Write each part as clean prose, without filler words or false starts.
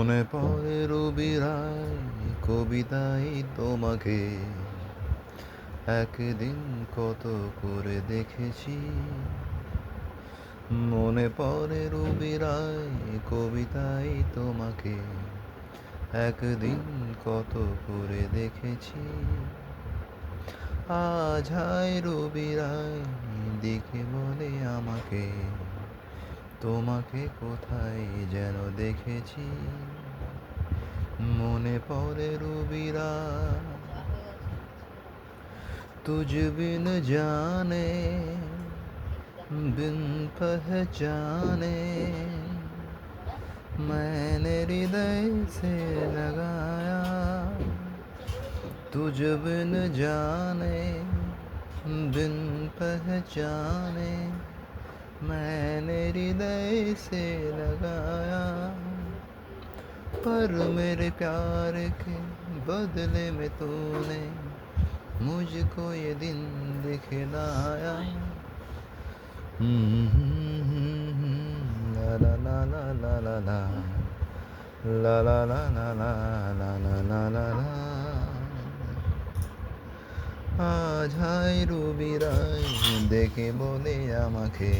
মনে পড়ে রবি রায় কবিতায় তোমাকে একদিন কত করে দেখেছি। মনে পড়ে রবি রায় কবিতায় তোমাকে একদিন কত করে দেখেছি। আজ হায় রবি রায় দেখে বলে আমাকে, তোমাকে কোথায় যেন দেখেছি। মনে পড়ে রবি রায় तुझ बिन जाने बिन पहचाने मैंने हृदय से लगाया। तुझ बिन जाने बिन पहचाने मैंने हृदय से लगाया। पर मेरे प्यार के बदले में तूने मुझको ये दिन दिखलाया। ला ला ला ला ला ला ला ला ला ला ला ला ला ला ला ला। আজ হায় রবি রায় দেখে বলে আমাকে,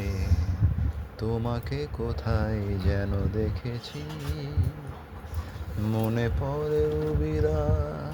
তোমাকে কোথায় যেন দেখেছি। মনে পড়ে রবি রায়।